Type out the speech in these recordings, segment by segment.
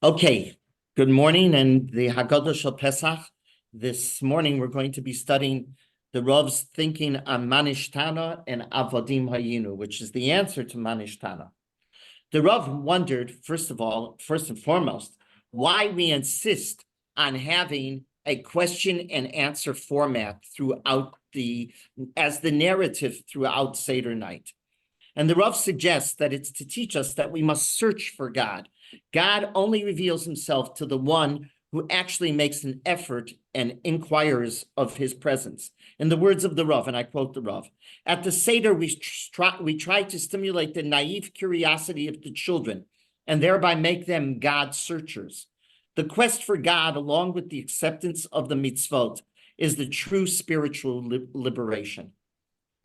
Okay, good morning, and the Haggadah Shel Pesach. This morning, we're going to be studying the Rav's thinking on Manishtana and Avodim Hayinu, which is the answer to Manishtana. The Rav wondered, first and foremost, why we insist on having a question and answer format as the narrative throughout Seder night. And the Rav suggests that it's to teach us that we must search for God. God only reveals himself to the one who actually makes an effort and inquires of his presence. In the words of the Rav, and I quote the Rav, at the Seder, we try to stimulate the naive curiosity of the children and thereby make them God searchers. The quest for God, along with the acceptance of the mitzvot, is the true spiritual liberation.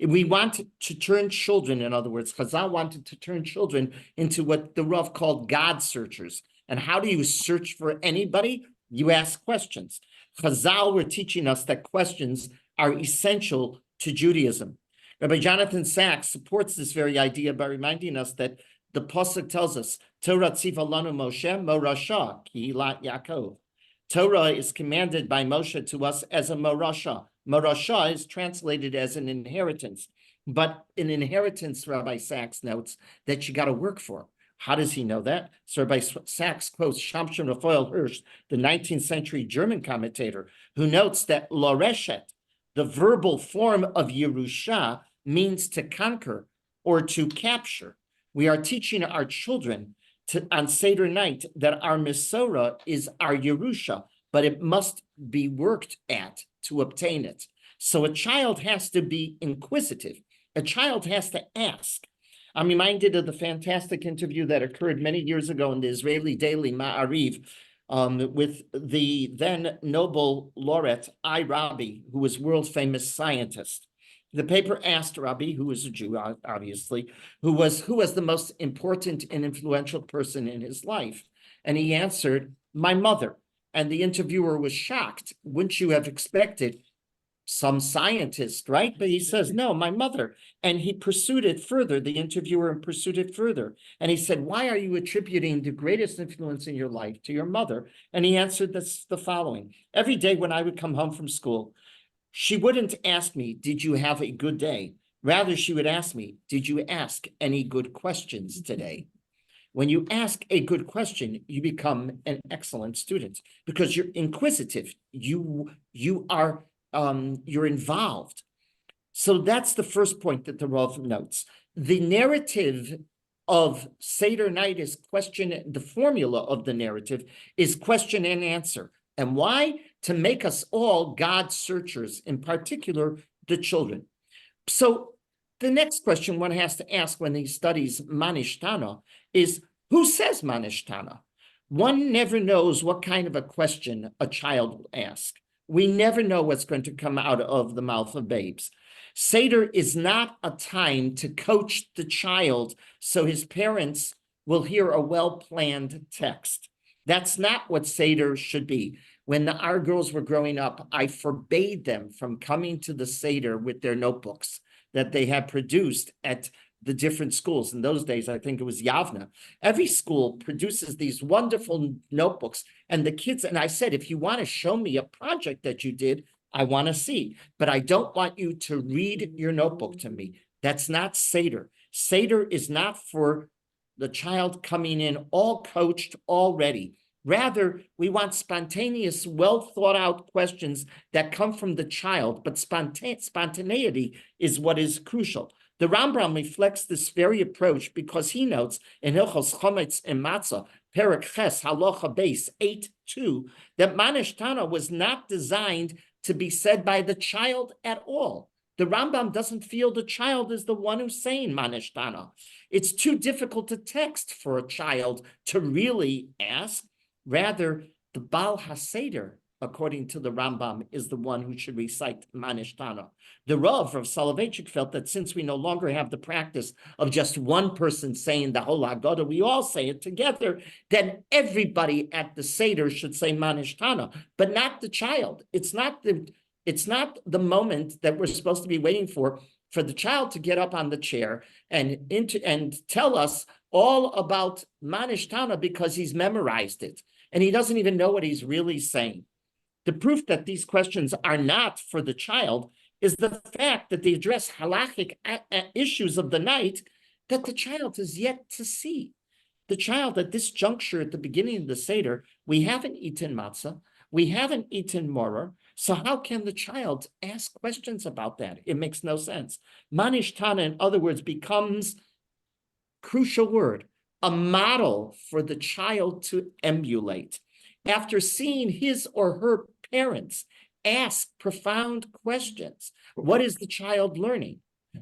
We want to turn children, in other words, Chazal wanted to turn children into what the Rav called God searchers. And how do you search for anybody? You ask questions. Chazal were teaching us that questions are essential to Judaism. Rabbi Jonathan Sachs supports this very idea by reminding us that the Pasuk tells us, Torah tziva lanu Moshe morasha kihilat Yaakov. Torah is commanded by Moshe to us as a morasha. Morasha is translated as an inheritance, but an inheritance, Rabbi Sachs notes, that you got to work for. How does he know that? So Rabbi Sachs quotes Shamshon Raphael Hirsch, the 19th century German commentator, who notes that loreshet, the verbal form of Yerusha, means to conquer or to capture. We are teaching our children on Seder night that our Mesorah is our Yerusha, but it must be worked at to obtain it. So a child has to be inquisitive. A child has to ask. I'm reminded of the fantastic interview that occurred many years ago in the Israeli daily Ma'ariv with the then Nobel laureate I. Rabi, who was world famous scientist. The paper asked Rabbi, who was a Jew, obviously, who was the most important and influential person in his life. And he answered, my mother. And the interviewer was shocked. Wouldn't you have expected some scientist, right? But he says, no, my mother. And he pursued it further. The interviewer pursued it further. And he said, why are you attributing the greatest influence in your life to your mother? And he answered this, the following. Every day when I would come home from school, she wouldn't ask me, did you have a good day? Rather, she would ask me, did you ask any good questions today? When you ask a good question, you become an excellent student because you're inquisitive. You're involved. So that's the first point that the Rav notes. The narrative of Seder night is the formula of the narrative is question and answer. And why? To make us all God searchers, in particular, the children. So the next question one has to ask when he studies Manishtana is, who says Manishtana? One never knows what kind of a question a child will ask. We never know what's going to come out of the mouth of babes. Seder is not a time to coach the child so his parents will hear a well-planned text. That's not what Seder should be. When our girls were growing up, I forbade them from coming to the Seder with their notebooks that they had produced at the different schools. In those days, I think it was Yavna. Every school produces these wonderful notebooks. And the kids, and I said, if you want to show me a project that you did, I want to see. But I don't want you to read your notebook to me. That's not Seder. Seder is not for the child coming in all coached, all ready. Rather, we want spontaneous, well-thought-out questions that come from the child, but spontaneity is what is crucial. The Rambam reflects this very approach because he notes in Hilchos Chometz and Matzah, Perek Ches, Halacha Beis 8:2, that Manishtana was not designed to be said by the child at all. The Rambam doesn't feel the child is the one who's saying Manishtana. It's too difficult to text for a child to really ask. Rather, the Baal HaSeder, according to the Rambam, is the one who should recite Manishtana. The Rav Soloveitchik felt that since we no longer have the practice of just one person saying the whole Haggadah, we all say it together, then everybody at the Seder should say Manishtana, but not the child. It's not the moment that we're supposed to be waiting for for the child to get up on the chair and tell us all about Manish Tana because he's memorized it and he doesn't even know what he's really saying. The proof that these questions are not for the child is the fact that they address halachic issues of the night that the child is yet to see. The child at this juncture at the beginning of the Seder, we haven't eaten matzah, we haven't eaten moror, so how can the child ask questions about that? It makes no sense. Manish Tana, in other words, becomes, crucial word, a model for the child to emulate. After seeing his or her parents ask profound questions, what is the child learning?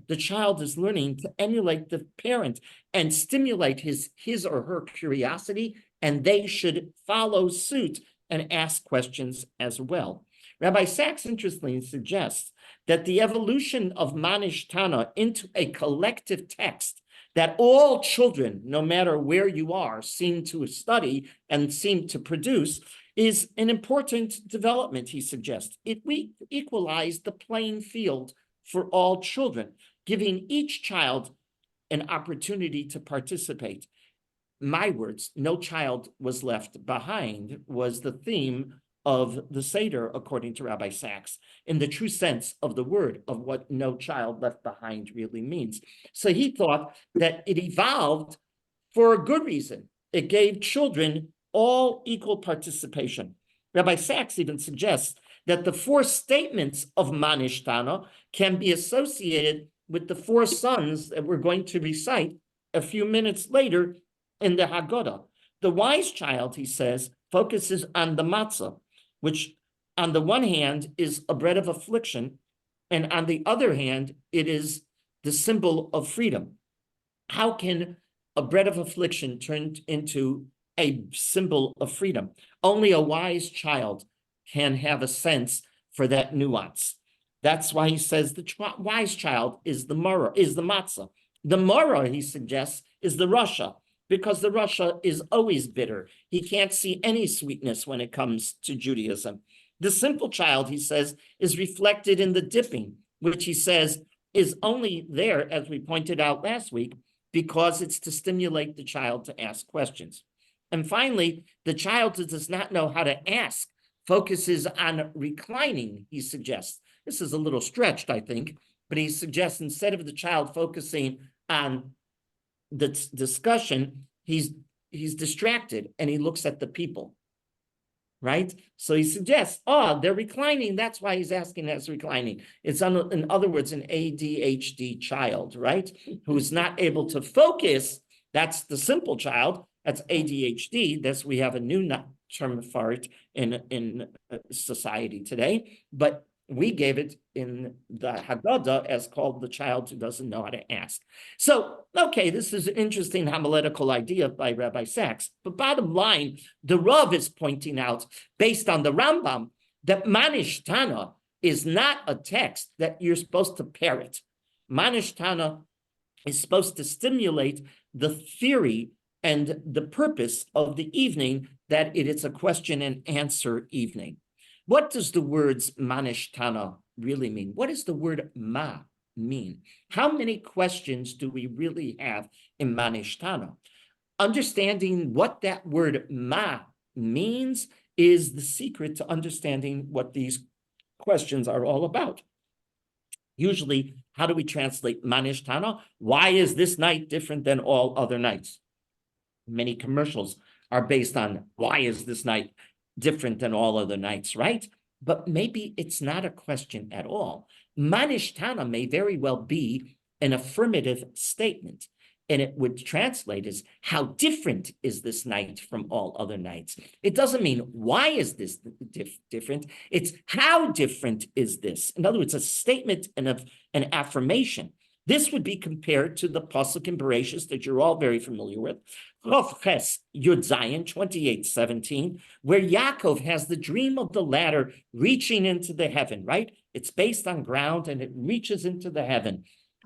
The child is learning to emulate the parent and stimulate his or her curiosity, and they should follow suit and ask questions as well. Rabbi Sachs, interestingly, suggests that the evolution of Manish Tana into a collective text that all children, no matter where you are, seem to study and seem to produce is an important development, he suggests. It equalized the playing field for all children, giving each child an opportunity to participate. My words, no child was left behind, was the theme of the Seder, according to Rabbi Sachs, in the true sense of the word, of what no child left behind really means. So he thought that it evolved for a good reason. It gave children all equal participation. Rabbi Sachs even suggests that the four statements of Manish Tana can be associated with the four sons that we're going to recite a few minutes later in the Haggadah. The wise child, he says, focuses on the matzah, which on the one hand is a bread of affliction, and on the other hand, it is the symbol of freedom. How can a bread of affliction turn into a symbol of freedom? Only a wise child can have a sense for that nuance. That's why he says the wise child is the matzah. The morah, he suggests, is the rasha, because the rasha is always bitter. He can't see any sweetness when it comes to Judaism. The simple child, he says, is reflected in the dipping, which he says is only there, as we pointed out last week, because it's to stimulate the child to ask questions. And finally, the child who does not know how to ask focuses on reclining, he suggests. This is a little stretched, I think, but he suggests instead of the child focusing on the discussion, he's distracted and he looks at the people, right? So he suggests, they're reclining. That's why he's asking us reclining. It's, in other words, an ADHD child, right? Who's not able to focus. That's the simple child. That's ADHD. We have a new term for it in society today, but we gave it in the Haggadah as called the child who doesn't know how to ask. So, okay, this is an interesting homiletical idea by Rabbi Sachs, but bottom line, the Rav is pointing out, based on the Rambam, that Manish Tana is not a text that you're supposed to parrot. Manish Tana is supposed to stimulate the theory and the purpose of the evening, that it is a question and answer evening. What does the words Manish Tana really mean? What does the word ma mean? How many questions do we really have in Manish Tana? Understanding what that word ma means is the secret to understanding what these questions are all about. Usually, how do we translate Manish Tana? Why is this night different than all other nights? Many commercials are based on why is this night different than all other nights, right? But maybe it's not a question at all. Manish Tana may very well be an affirmative statement, and it would translate as how different is this night from all other nights? It doesn't mean why is this different? It's how different is this? In other words, a statement and an affirmation. This would be compared to the pasuk in Bereshis that you're all very familiar with, Chof Ches Yud Zayin 28:17, where Yaakov has the dream of the ladder reaching into the heaven, right? It's based on ground and it reaches into the heaven.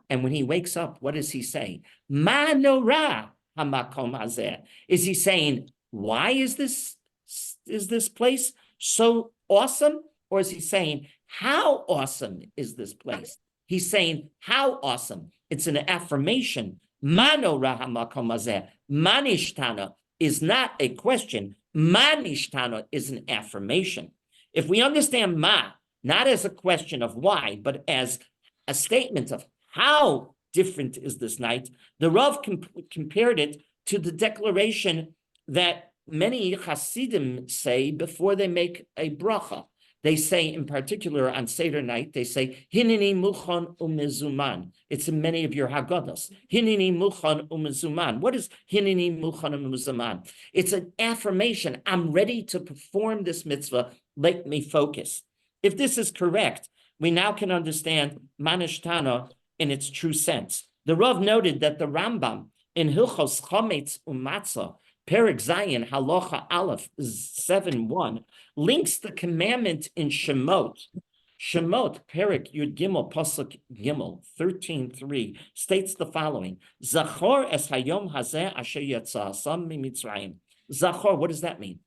And when he wakes up, what does he say? Ma nora hamakom hazeh. Is he saying, why is this place so awesome? Or is he saying, how awesome is this place? He's saying, how awesome. It's an affirmation. Mano rahamakom hazeh. Manishtana is not a question. Manishtana is an affirmation. If we understand ma, not as a question of why, but as a statement of how different is this night, the Rav compared it to the declaration that many Hasidim say before they make a bracha. They say, in particular, on Seder night, they say, Hinini muchon umezuman. It's in many of your Haggadahs. Hinini muchon umezuman. What is Hinini muchon umezuman? It's an affirmation. I'm ready to perform this mitzvah. Let me focus. If this is correct, we now can understand Manishtana in its true sense. The Rav noted that the Rambam in Hilchos Chametz Umatzah, Perek Zayin, Halacha Aleph 7:1, links the commandment in Shemot. Shemot, Perek Yud Gimel, Pasuk Gimel 13:3, states the following: Zachor es hayom hazeh asher yatza'asam mimitzrayim. Zachor, what does that mean?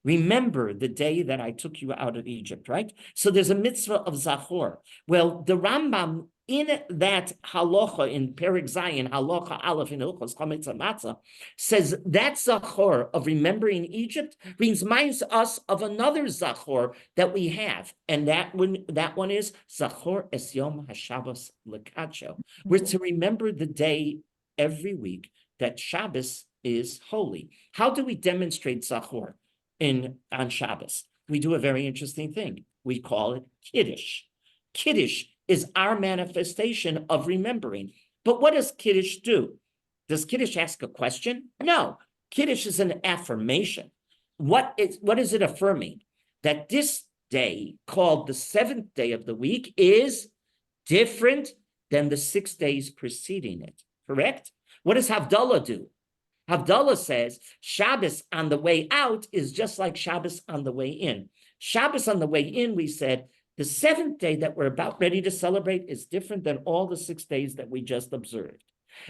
Remember the day that I took you out of Egypt, right? So there's a mitzvah of Zachor. Well, the Rambam in that halacha in Perek Zayin, halacha Aleph in Hilchos Chametz Matzah, says that Zachor of remembering Egypt reminds us of another Zachor that we have, and that one is Zachor es Yom HaShabbos Lekacho. We're to remember the day every week that Shabbos is holy. How do we demonstrate Zachor on Shabbos? We do a very interesting thing. We call it Kiddush. Kiddush is our manifestation of remembering. But what does Kiddush do? Does Kiddush ask a question? No. Kiddush is an affirmation. What is it affirming? That this day, called the seventh day of the week, is different than the 6 days preceding it. Correct? What does Havdalah do? Havdalah says Shabbos on the way out is just like Shabbos on the way in. Shabbos on the way in, we said, the seventh day that we're about ready to celebrate is different than all the 6 days that we just observed.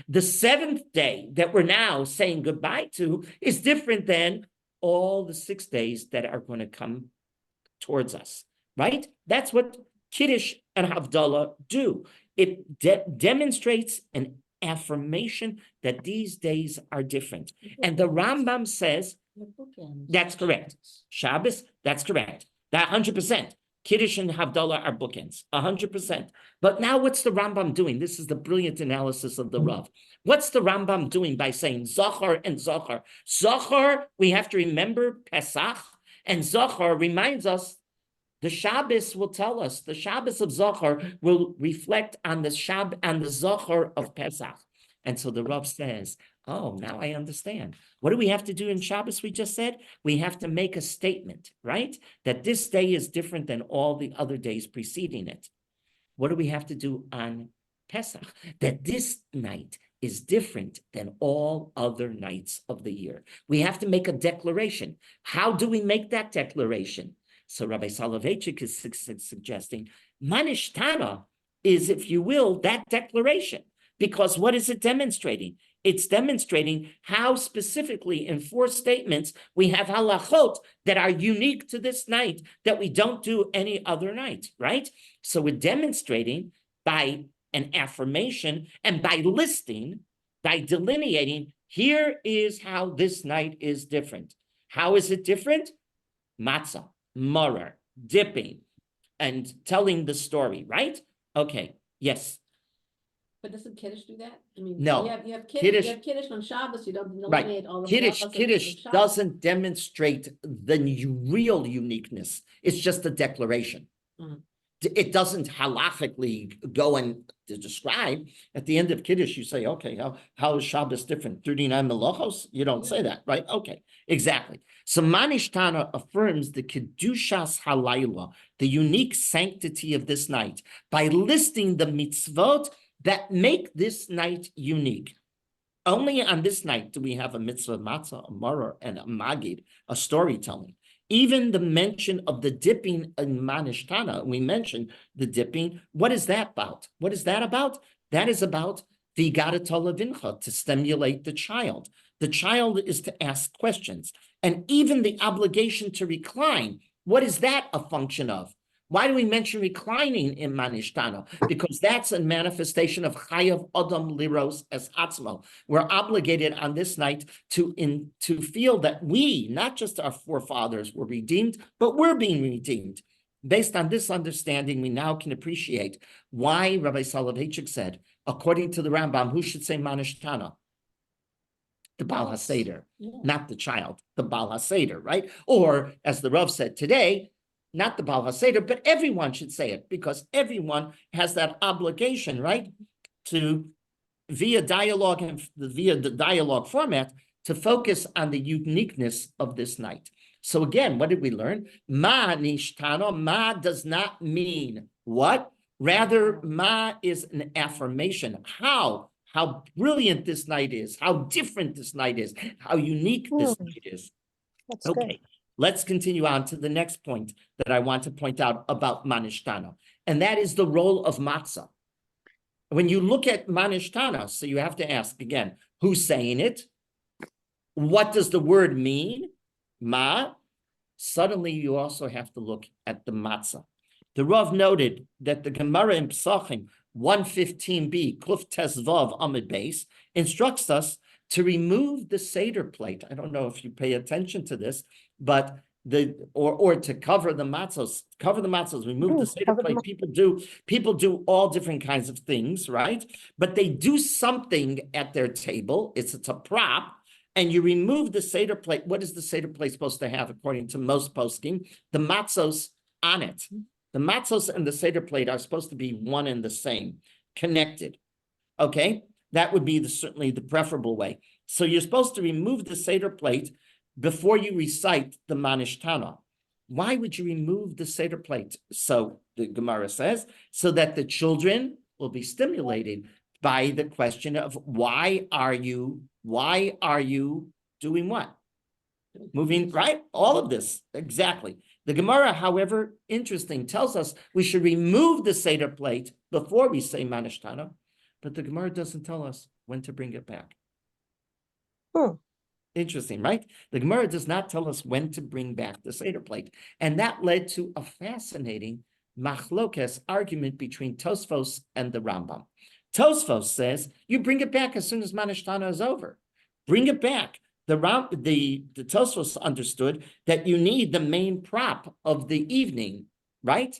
The seventh day that we're now saying goodbye to is different than all the 6 days that are going to come towards us, right? That's what Kiddush and Havdalah do. It demonstrates an affirmation that these days are different. And the Rambam says, that's correct. Shabbos, that's correct. That 100%. Kiddush and Havdalah are bookends, 100%. But now what's the Rambam doing? This is the brilliant analysis of the Rav. What's the Rambam doing by saying Zachor and Zachor? Zachor, we have to remember Pesach, and Zachor reminds us, the Shabbos will tell us, the Shabbos of Zachor will reflect on the Zachor of Pesach. And so the Rav says, oh, now I understand. What do we have to do in Shabbos, we just said? We have to make a statement, right? That this day is different than all the other days preceding it. What do we have to do on Pesach? That this night is different than all other nights of the year. We have to make a declaration. How do we make that declaration? So Rabbi Soloveitchik is suggesting Manishtana is, if you will, that declaration. Because what is it demonstrating? It's demonstrating how specifically in 4 statements we have halachot that are unique to this night that we don't do any other night, right? So we're demonstrating by an affirmation and by listing, by delineating, here is how this night is different. How is it different? Matzah, maror, dipping, and telling the story, right? Okay, yes. But doesn't Kiddush do that? I mean, no. You have Kiddush on Shabbos. You don't eliminate all the Kiddush doesn't demonstrate the real uniqueness. It's just a declaration. Mm-hmm. It doesn't halachically go and describe. At the end of Kiddush, you say, okay, how is Shabbos different? 39 melachos? You don't say that, right? Okay, exactly. So Manishtana affirms the Kedushas Halayla, the unique sanctity of this night, by listing the mitzvot that make this night unique. Only on this night do we have a mitzvah of matzah, a maror, and a magid, a storytelling. Even the mention of the dipping in Manishtana, we mentioned the dipping. What is that about? What is that about? That is about the Haggadah to stimulate the child. The child is to ask questions. And even the obligation to recline, what is that a function of? Why do we mention reclining in Manishtana? Because that's a manifestation of Chayav Adam Liros as Atzmo. We're obligated on this night to feel that we, not just our forefathers, were redeemed, but we're being redeemed. Based on this understanding, we now can appreciate why Rabbi Soloveitchik said, according to the Rambam, who should say Manishtana? The Baal HaSeder, not the child, the Baal HaSeder, right? Or, as the Rav said today, not the Baal HaSeder, but everyone should say it, because everyone has that obligation, right? To, via dialogue and via the dialogue format, to focus on the uniqueness of this night. So again, what did we learn? Ma nishtano, ma does not mean what? Rather, ma is an affirmation. How brilliant this night is, how different this night is, how unique this night is. That's okay, good. Let's continue on to the next point that I want to point out about Manishtana, and that is the role of matzah. When you look at Manishtana, so you have to ask again, who's saying it? What does the word mean? Ma. Suddenly, you also have to look at the matzah. The Rav noted that the Gemara in Pesachim 115b, Kluf Tesvav Amid Beis, instructs us to remove the Seder plate. I don't know if you pay attention to this, but or to cover the matzos, remove the Seder plate. People do all different kinds of things, right? But they do something at their table. It's a prop. And you remove the Seder plate. What is the Seder plate supposed to have, according to most poskim? The matzos on it. The matzos and the Seder plate are supposed to be one and the same, connected. Okay? That would be certainly the preferable way. So you're supposed to remove the Seder plate before you recite the Manishtana. Why would you remove the Seder plate? So the Gemara says, so that the children will be stimulated by the question of why are you doing what? Moving, right? All of this, exactly. The Gemara, however, interesting, tells us we should remove the Seder plate before we say Manishtana, but the Gemara doesn't tell us when to bring it back. Interesting, right? The Gemara does not tell us when to bring back the Seder plate. And that led to a fascinating machlokes argument between Tosfos and the Rambam. Tosfos says, you bring it back as soon as Manishtana is over. Bring it back. The Tosfos understood that you need the main prop of the evening, right?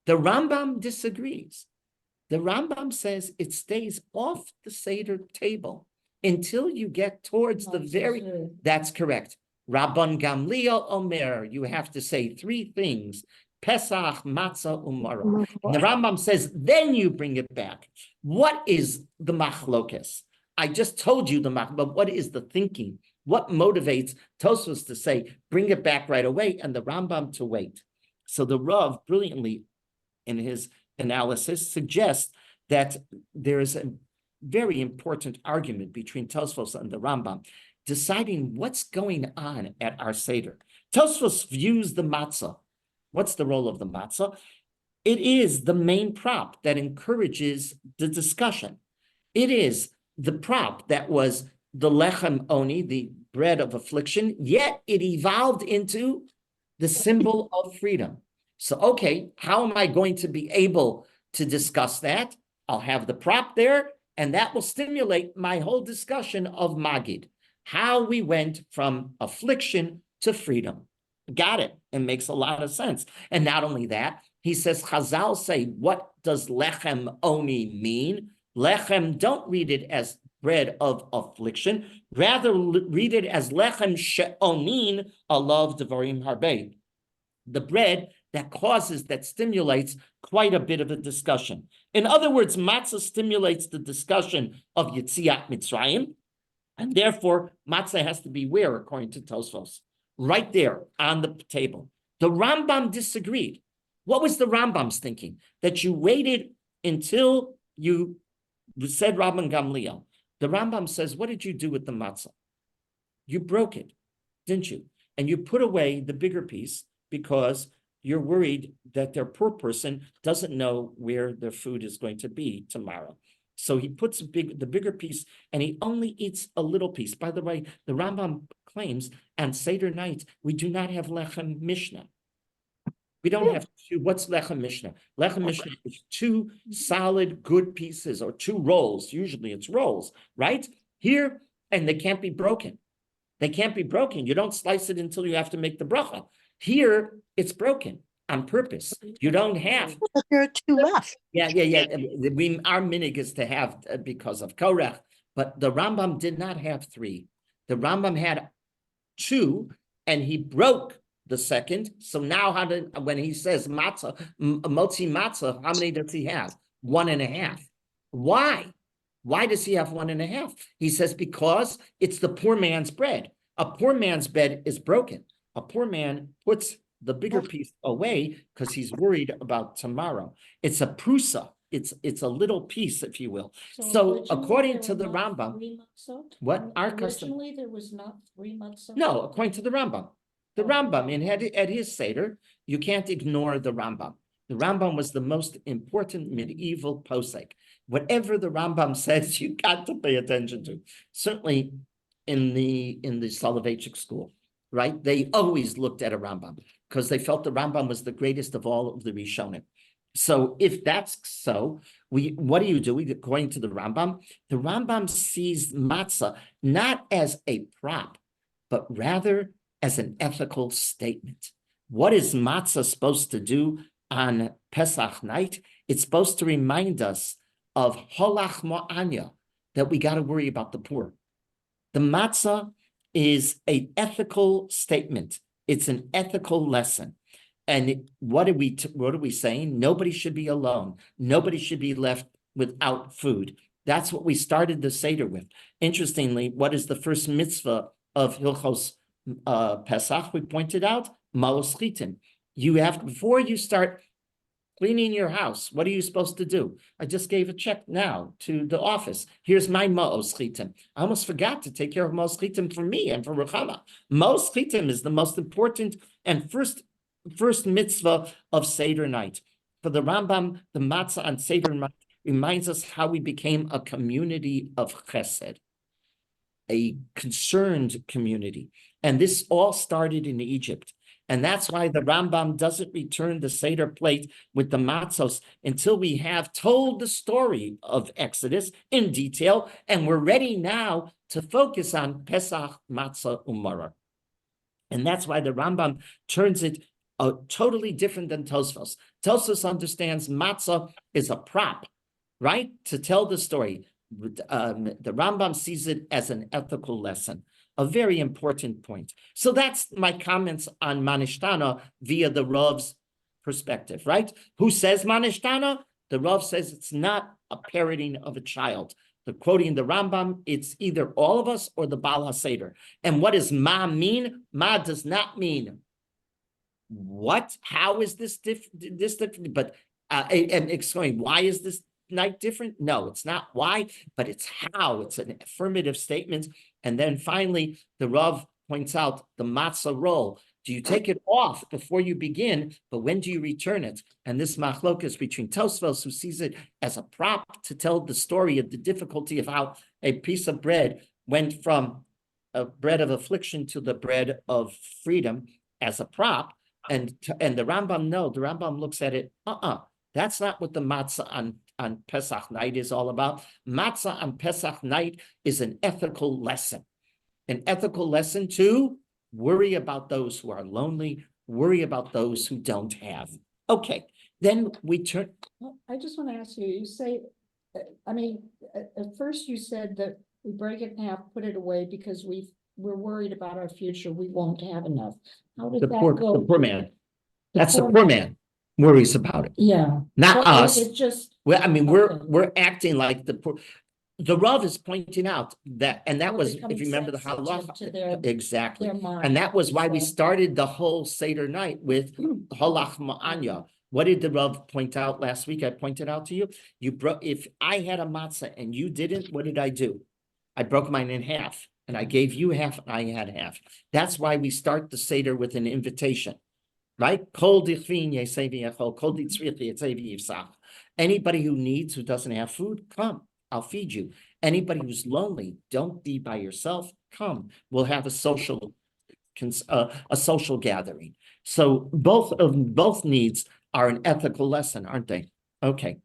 The Rambam disagrees. The Rambam says it stays off the Seder table until you get towards that's correct. Rabban Gamliel Omer, you have to say three things. Pesach, Matzah, Umara. The Rambam says, then you bring it back. What is the machlokes? I just told you but what is the thinking? What motivates Tosfos to say, bring it back right away, and the Rambam to wait? So the Rav, brilliantly, in his analysis, suggests that there is a very important argument between Tosfos and the Rambam, deciding what's going on at our Seder. Tosfos views the matzah. What's the role of the matzah? It is the main prop that encourages the discussion. It is the prop that was the lechem oni, the bread of affliction, yet it evolved into the symbol of freedom. So, okay, how am I going to be able to discuss that? I'll have the prop there, and that will stimulate my whole discussion of Magid, how we went from affliction to freedom. Got it. It makes a lot of sense. And not only that, he says, Chazal say, what does lechem oni mean? Lechem, don't read it as bread of affliction. Rather, read it as lechem she'onin alav devarim harbe. The bread that stimulates quite a bit of a discussion. In other words, matzah stimulates the discussion of Yetziat Mitzrayim, and therefore, matzah has to be where, according to Tosfos? Right there on the table. The Rambam disagreed. What was the Rambam's thinking? That you waited until you said Rabban Gamliel. The Rambam says, what did you do with the matzah? You broke it, didn't you? And you put away the bigger piece because you're worried that their poor person doesn't know where their food is going to be tomorrow. So he puts the bigger piece, and he only eats a little piece. By the way, the Rambam claims on Seder night, we do not have lechem mishnah. We don't have two. What's lechem mishnah? Lechem mishnah is two solid, good pieces or two rolls. Usually it's rolls, right? Here, and they can't be broken. They can't be broken. You don't slice it until you have to make the bracha. Here, it's broken on purpose. You don't have. But there are two left. Yeah. Our minig is to have because of Korach, but the Rambam did not have three. The Rambam had two, and he broke the second. So now, when he says matzah, motzi matzah, how many does he have? 1.5. Why? Why does he have 1.5? He says because it's the poor man's bread. A poor man's bread is broken. A poor man puts the bigger piece away because he's worried about tomorrow. It's a prusa. It's a little piece, if you will. So according to the Rambam, what our custom? Originally, there was not 3 months. No, according to the Rambam. The Rambam, at his Seder, you can't ignore the Rambam. The Rambam was the most important medieval posek. Whatever the Rambam says, you got to pay attention to. Certainly in the Soloveitchik school, right? They always looked at a Rambam because they felt the Rambam was the greatest of all of the Rishonim. So if that's so, what do you do? According to the Rambam sees matzah not as a prop, but rather as an ethical statement. What is matzah supposed to do on Pesach night? It's supposed to remind us of holach ma'anya, that we got to worry about the poor. The matzah is an ethical statement. It's an ethical lesson. And what are we saying? Nobody should be alone. Nobody should be left without food. That's what we started the Seder with. Interestingly, what is the first mitzvah of Hilchos Pesach? We pointed out, Ma'os Chitim. You have, before you start cleaning your house, what are you supposed to do? I just gave a check now to the office. Here's my Ma'os Chitim. I almost forgot to take care of Ma'os Chitim for me and for Ruchama. Ma'os Chitim is the most important and first mitzvah of Seder night. For the Rambam, the matzah on Seder night reminds us how we became a community of chesed, a concerned community. And this all started in Egypt. And that's why the Rambam doesn't return the Seder plate with the matzos until we have told the story of Exodus in detail. And we're ready now to focus on Pesach, Matzah, Umarah. And that's why the Rambam turns it totally different than Tosfos. Tosfos understands matzah is a prop, right? To tell the story. The Rambam sees it as an ethical lesson, a very important point. So that's my comments on Manishtana via the Rav's perspective, right? Who says Manishtana? The Rav says it's not a parroting of a child. Quoting the Rambam, it's either all of us or the Baal HaSeder. And what does Ma mean? Ma does not mean what? How is this different? But and explain, why is this night different? No, it's not why, but it's how. It's an affirmative statement. And then finally, the Rav points out the matzah roll. Do you take it off before you begin? But when do you return it? And this machlokas between Tosfos, who sees it as a prop to tell the story of the difficulty of how a piece of bread went from a bread of affliction to the bread of freedom as a prop. And the Rambam, no, the Rambam looks at it, that's not what the matzah on Pesach night is all about. Matzah on Pesach night is an ethical lesson to worry about those who are lonely, worry about those who don't have. Okay, then we turn. I just want to ask you, you say, at first you said that we break it in half, put it away because we're worried about our future. We won't have enough. How did that go? The poor man. That's the poor man worries about it. Yeah. Not us. It just. Well, I mean, we're acting like the poor. The Rav is pointing out that, and that was, if you remember the halacha, exactly. And that was why we started the whole Seder night with halach ma'anya. What did the Rav point out last week? I pointed out to you. If I had a matzah and you didn't, what did I do? I broke mine in half. And I gave you half, and I had half. That's why we start the Seder with an invitation, right? Anybody who needs, who doesn't have food, come. I'll feed you. Anybody who's lonely, don't be by yourself, come. We'll have a social a social gathering. So both needs are an ethical lesson, aren't they? Okay.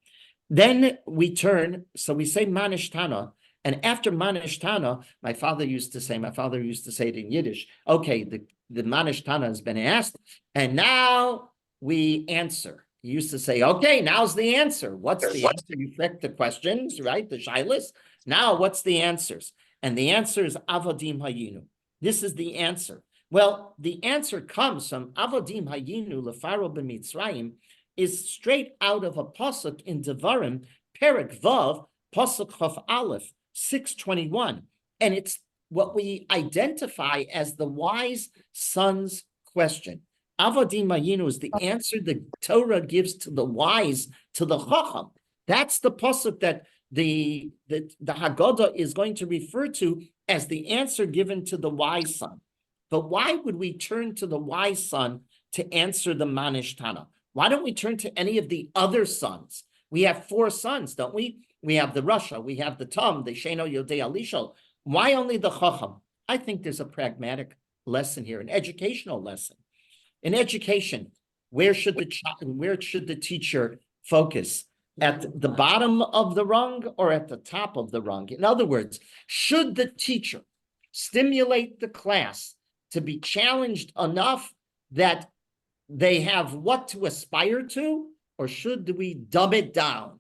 Then we turn, so we say Manish Tana, and after Manish Tana, my father used to say it in Yiddish. Okay, the Manish Tana has been asked, and now we answer. He used to say, okay, now's the answer. What's the answer? You check the questions, right? The shilas. Now, what's the answers? And the answer is Avodim Hayinu. This is the answer. Well, the answer comes from Avodim Hayinu Lefaro b'Mitzrayim, is straight out of a pasuk in Devarim, Perek Vav, pasuk Chaf Aleph, 621, and it's what we identify as the wise son's question. Avodim Hayinu is the answer the Torah gives to the wise, to the Chacham. That's the pasuk that the Haggadah is going to refer to as the answer given to the wise son. But why would we turn to the wise son to answer the Manish Tana? Why don't we turn to any of the other sons? We have 4 sons, don't we? We have the Rasha, we have the Tum, the Sheno Yodei Alishal. Why only the Chacham? I think there's a pragmatic lesson here, an educational lesson. In education, where should the teacher focus? At the bottom of the rung or at the top of the rung? In other words, should the teacher stimulate the class to be challenged enough that they have what to aspire to, or should we dumb it down?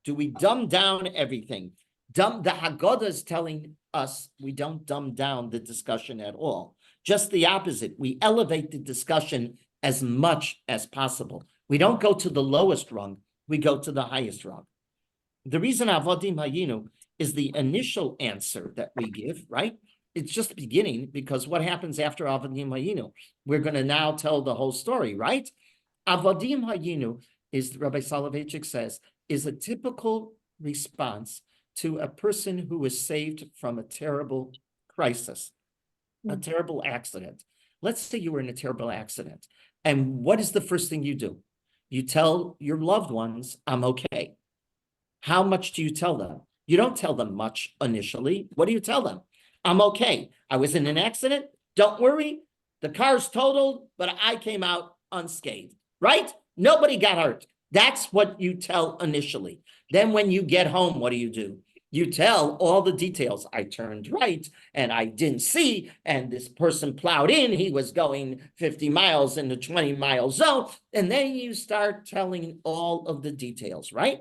Do we dumb down everything? The Haggadah is telling us we don't dumb down the discussion at all. Just the opposite. We elevate the discussion as much as possible. We don't go to the lowest rung. We go to the highest rung. The reason Avodim Hayinu is the initial answer that we give, right? It's just beginning, because what happens after Avodim Hayinu? We're going to now tell the whole story, right? Avodim Hayinu is, Rabbi Soloveitchik says, is a typical response to a person who is saved from a terrible crisis, a terrible accident. Let's say you were in a terrible accident. And what is the first thing you do? You tell your loved ones, I'm okay. How much do you tell them? You don't tell them much initially. What do you tell them? I'm okay. I was in an accident. Don't worry. The car's totaled, but I came out unscathed, right? Nobody got hurt. That's what you tell initially. Then when you get home, what do? You tell all the details. I turned right and I didn't see, and this person plowed in. He was going 50 miles in the 20-mile zone. And then you start telling all of the details, right?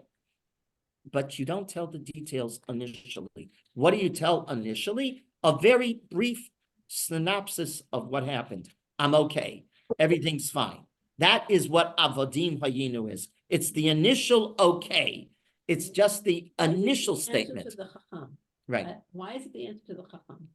But you don't tell the details initially. What do you tell initially? A very brief synopsis of what happened. I'm okay. Everything's fine. That is what Avodim Hayinu is. It's the initial okay. It's just the initial statement. Right. Why is it the answer to the Chacham?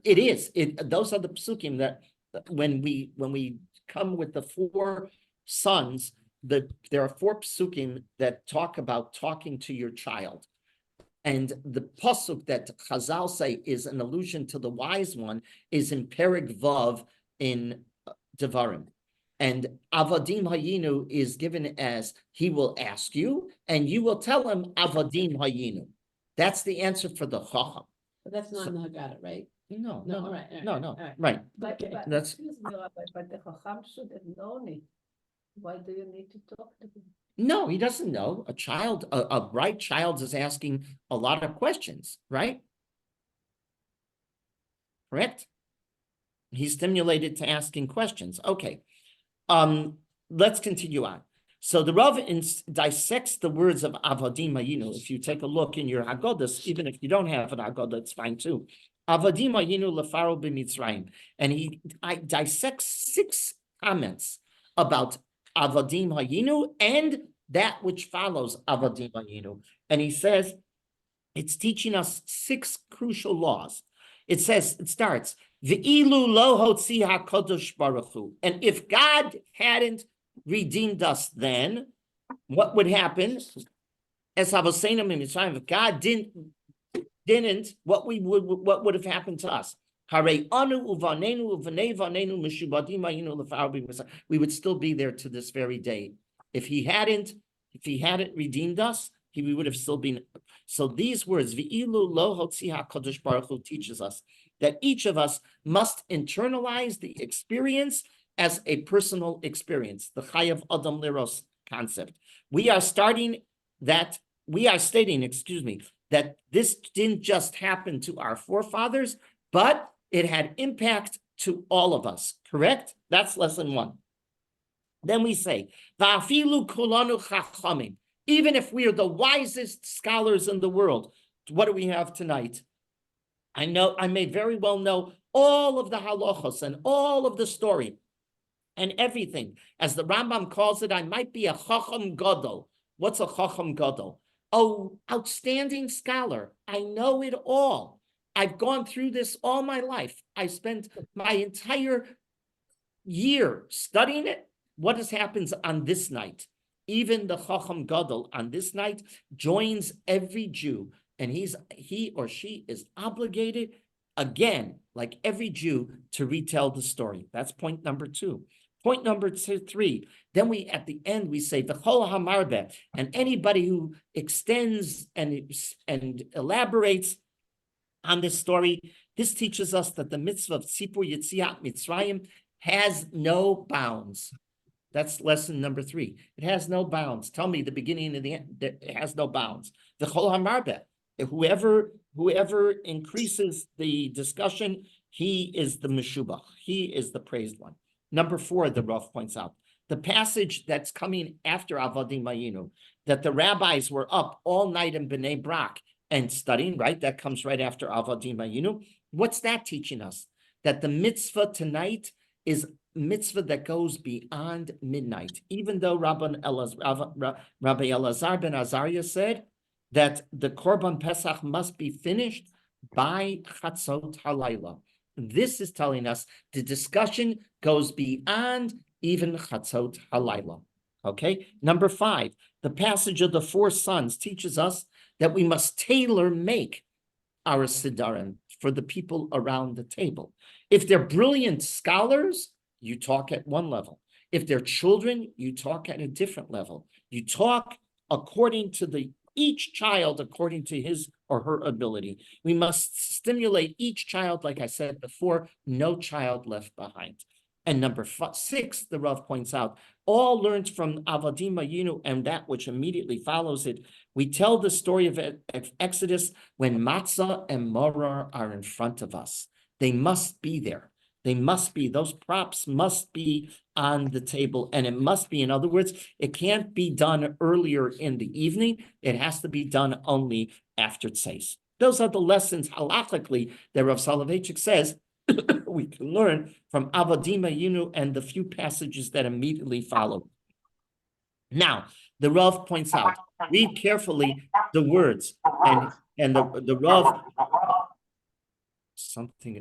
It is. Those are the psukim that when we come with the 4 sons, there are 4 psukim that talk about talking to your child. And the pasuk that Chazal say is an allusion to the wise one is in Perek Vav in Devarim. And Avodim Hayinu is given as he will ask you, and you will tell him Avodim Hayinu. That's the answer for the Chacham. But that's not in the Haggadah, right? No, right. Right. But That's excuse me, Rabbi, but the Chacham should have known it. Why do you need to talk to him? no, he doesn't know. A bright child is asking a lot of questions, right? Correct? He's stimulated to asking questions. Okay. Let's continue on. So the Rav dissects the words of Avodim Hayinu. If you take a look in your Haggadahs, even if you don't have an Haggadah, it's fine too. Avodim Hayinu lefaro b'Mitzrayim. And he dissects 6 comments about Avodim Hayinu and that which follows Avodim Hayinu. And he says, it's teaching us 6 crucial laws. It starts, V'ilu lo hotzi HaKadosh Baruch Hu. And if God hadn't redeemed us then, what would happen? As I was saying to him, if God didn't, what would have happened to us? We would still be there to this very day. If he hadn't redeemed us, we would have still been. So these words, V'ilu lo hotzi HaKadosh Baruch Hu, teaches us that each of us must internalize the experience as a personal experience, the Chayav Adam Liros concept. We are stating, that this didn't just happen to our forefathers, but it had impact to all of us, correct? That's lesson 1. Then we say, Va'afilu kulanu chachamim, even if we are the wisest scholars in the world, what do we have tonight? I may very well know all of the halachos and all of the story and everything. As the Rambam calls it, I might be a chacham gadol. What's a chacham gadol? Oh, outstanding scholar. I know it all. I've gone through this all my life. I spent my entire year studying it. What happens on this night? Even the chacham gadol on this night joins every Jew, and he or she is obligated, again, like every Jew, to retell the story. That's point number 2. Point number 3, then we, at the end, we say, V'chol hamarbe, and anybody who extends and elaborates on this story, this teaches us that the mitzvah of Tzipur Yetziat Mitzrayim has no bounds. That's lesson number 3. It has no bounds. Tell me the beginning and the end. It has no bounds. V'chol hamarbe, whoever increases the discussion, he is the meshubach. He is the praised one. Number 4, the Rav points out, the passage that's coming after Avodim Hayinu, that the rabbis were up all night in Bnei Brak and studying, right? That comes right after Avodim Hayinu. What's that teaching us? That the mitzvah tonight is mitzvah that goes beyond midnight. Even though Rabbi Elazar ben Azariah said that the Korban Pesach must be finished by Chatzot Halayla. This is telling us the discussion goes beyond even Chatzot Halayla. Okay, number 5, the passage of the 4 sons teaches us that we must tailor-make our Siddurim for the people around the table. If they're brilliant scholars, you talk at one level. If they're children, you talk at a different level. You talk according to each child according to his or her ability. We must stimulate each child, like I said before, no child left behind. And number 6, the Rav points out, all learned from Avodim Hayinu and that which immediately follows it. We tell the story of Exodus when matzah and maror are in front of us. They must be there. They must be, those props must be on the table, and it must be, in other words, it can't be done earlier in the evening. It has to be done only after tzeis. Those are the lessons halachically that Rav Soloveitchik says we can learn from Avodim Hayinu and the few passages that immediately follow. Now, the Rav points out, read carefully the words, and the Rav,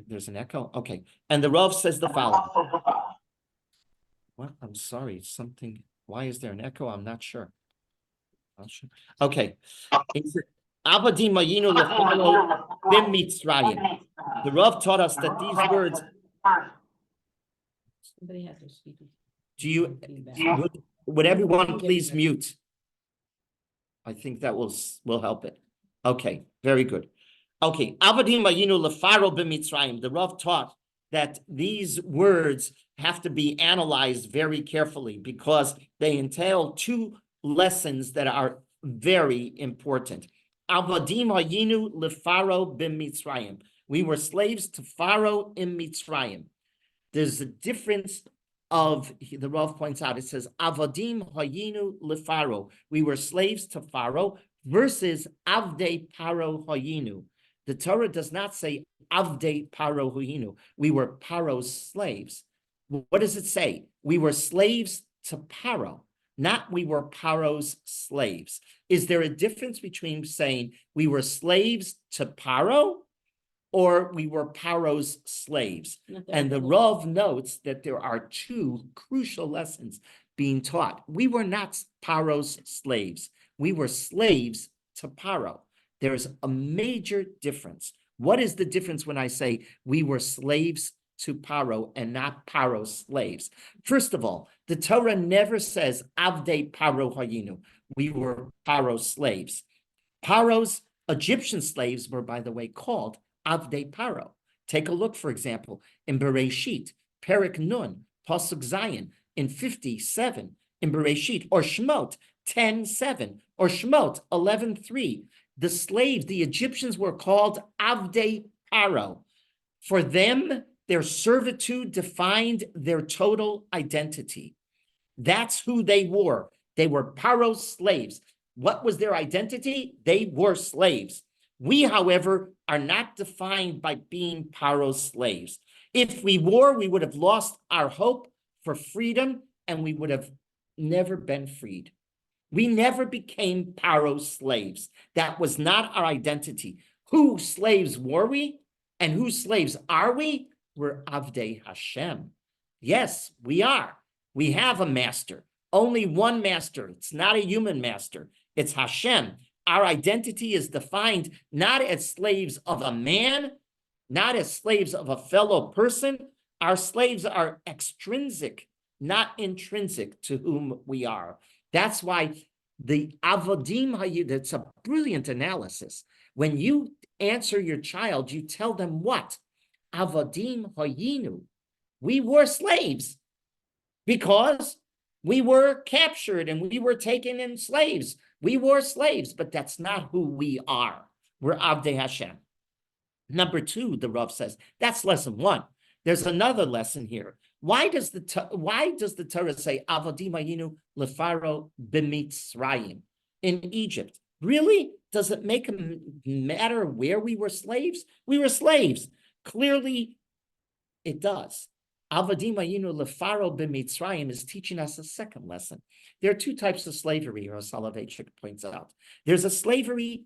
there's an echo? Okay. And the Rav says the following. What? I'm sorry, why is there an echo? I'm not sure. Okay. Avodim Hayinu lefano b'Mitzrayim. The Rav taught us that these words. Somebody has to speak. Would everyone please mute? I think that will help it. Okay, very good. Okay, Avodim Hayinu lefaro b'Mitzrayim. The Rav taught that these words have to be analyzed very carefully because they entail 2 lessons that are very important. Avodim Hayinu lefaro b'Mitzrayim. We were slaves to Pharaoh in Mitzrayim. There's a difference of, the Rav points out, it says, Avodim Hayinu lefaro. We were slaves to Pharaoh versus Avdei Paro Hayinu. The Torah does not say Avdei Paro Hayinu. We were Paro's slaves. What does it say? We were slaves to Paro, not we were Paro's slaves. Is there a difference between saying we were slaves to Paro or we were Paro's slaves? And the Rav notes that there are 2 crucial lessons being taught. We were not Paro's slaves. We were slaves to Paro. There's a major difference. What is the difference when I say we were slaves to Paro and not Paro's slaves? First of all, the Torah never says Avdei Paro Hayinu. We were Paro's slaves. Paro's Egyptian slaves were, by the way, called Avdei Paro. Take a look, for example, in Bereshit, Perek Nun, Pasuk Zayin, in 57, in Bereshit, or Shemot 10:7, or Shemot 11:3. The slaves, the Egyptians, were called Avdei Paro. For them, their servitude defined their total identity. That's who they were. They were Paro slaves. What was their identity? They were slaves. We, however, are not defined by being Paro slaves. If we were, we would have lost our hope for freedom, and we would have never been freed. We never became Paro slaves. That was not our identity. Whose slaves were we? And whose slaves are we? We're Avdei Hashem. Yes, we are. We have a master, only one master. It's not a human master. It's Hashem. Our identity is defined not as slaves of a man, not as slaves of a fellow person. Our slaves are extrinsic, not intrinsic to whom we are. That's why the avodim hayinu, it's a brilliant analysis. When you answer your child, you tell them what? Avodim hayinu. We were slaves because we were captured and we were taken in slaves. We were slaves, but that's not who we are. We're Avdei Hashem. Number 2, the Rav says, that's lesson 1. There's another lesson here. Why does the Torah say Avodim hayinu lefaro b'mitzrayim, in Egypt? Really? Does it make a matter where we were slaves? We were slaves. Clearly, it does. Avodim hayinu lefaro b'mitzrayim is teaching us a second lesson. There are 2 types of slavery, or Soloveitchik points out. There's a slavery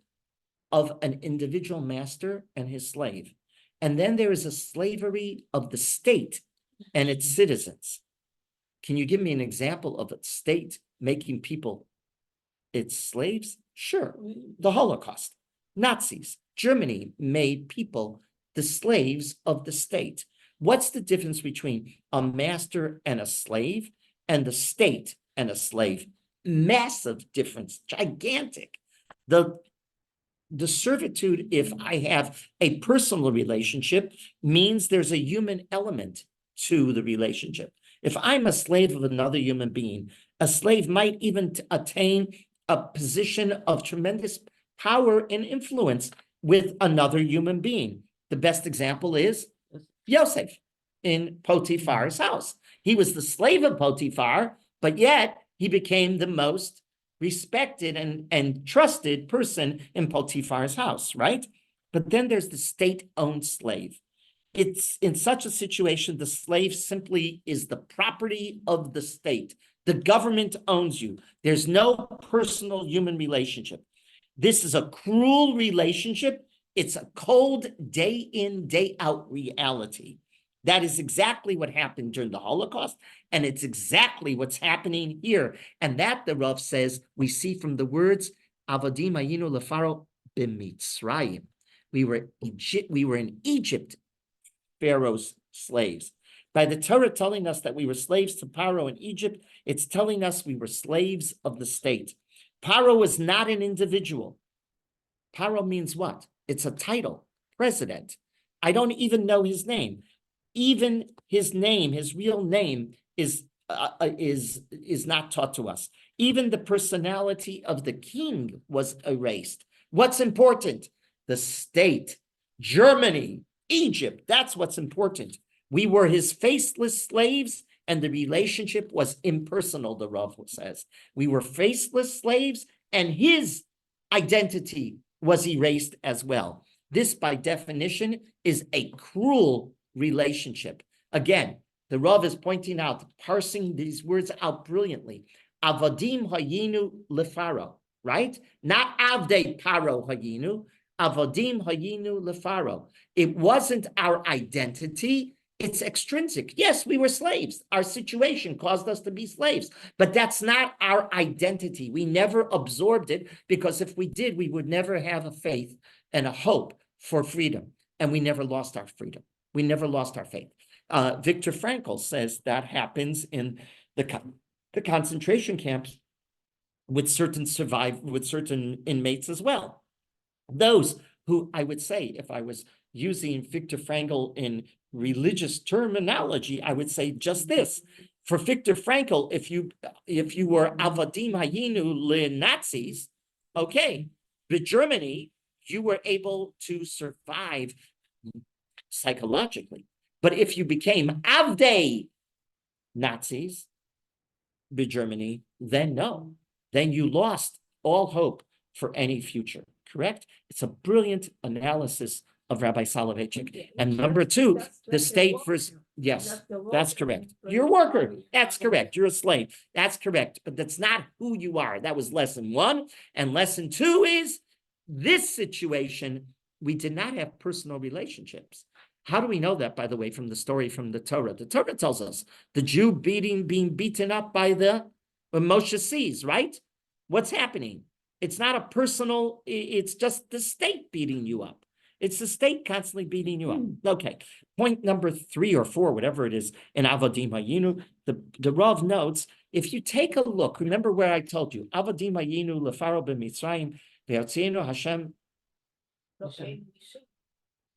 of an individual master and his slave. And then there is a slavery of the state and its citizens. Can you give me an example of a state making people its slaves? Sure. The Holocaust. Nazis. Germany made people the slaves of the state. What's the difference between a master and a slave and the state and a slave? Massive difference, gigantic. The servitude, if I have a personal relationship, means there's a human element to the relationship. If I'm a slave of another human being, a slave might even attain a position of tremendous power and influence with another human being. The best example is Yosef in Potiphar's house. He was the slave of Potiphar, but yet he became the most respected and trusted person in Potiphar's house, right? But then there's the state-owned slave. It's in such a situation, the slave simply is the property of the state. The government owns you. There's no personal human relationship. This is a cruel relationship. It's a cold day in, day out reality. That is exactly what happened during the Holocaust, and it's exactly what's happening here. And that, the Rav says, we see from the words, Avodim hayinu lefaro b'mitzrayim. We were in Egypt, Pharaoh's slaves. By the Torah telling us that we were slaves to Paro in Egypt, it's telling us we were slaves of the state. Paro is not an individual. Paro means what? It's a title, president. I don't even know his name. Even his name, his real name, is not taught to us. Even the personality of the king was erased. What's important? The state, Germany, Egypt, that's what's important. We were his faceless slaves, and the relationship was impersonal, the Rav says. We were faceless slaves, and his identity was erased as well. This, by definition, is a cruel relationship. Again, the Rav is pointing out, parsing these words out brilliantly. Avodim hayinu lefaro, right? Not avdei paro hayinu, avodim hayinu lefaro. It wasn't our identity, it's extrinsic. Yes, we were slaves. Our situation caused us to be slaves, but that's not our identity. We never absorbed it, because if we did, we would never have a faith and a hope for freedom, and we never lost our freedom. We never lost our faith. Viktor Frankl says that happens in the concentration camps with certain inmates as well. Those who, I would say, if I was using Viktor Frankl in religious terminology, I would say just this. For Viktor Frankl, if you were Avadim Hayinu le-Nazis, okay, but Germany, you were able to survive psychologically. But if you became Avdei Nazis, by Germany, then no, then you lost all hope for any future, correct? It's a brilliant analysis of Rabbi Soloveitchik. And number two, the state first, yes, that's correct. You're a worker, that's correct. You're a slave, that's correct. But that's not who you are. That was lesson one. And lesson two is this situation, we did not have personal relationships. How do we know that, by the way, from the story from the Torah? The Torah tells us the Jew being beaten up by when Moshe sees, right? What's happening? It's not a personal, it's just the state beating you up. It's the state constantly beating you up. Okay, point number 3 or 4, whatever it is, in Avodim Hayinu, the Rav notes, if you take a look, remember where I told you, Avodim Hayinu lefaro b'Mitzrayim, ve'yotzeinu Hashem.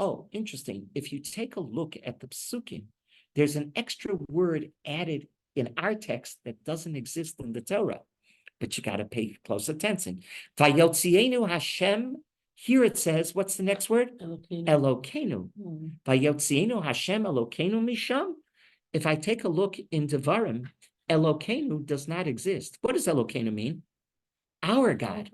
Oh, interesting. If you take a look at the psukim, there's an extra word added in our text that doesn't exist in the Torah, but you got to pay close attention. Vayotzienu Hashem, here it says, what's the next word? Elokeinu. Vayotzienu Hashem Elokeinu misham. If I take a look in Devarim, Elokeinu does not exist. What does Elokeinu mean? Our God.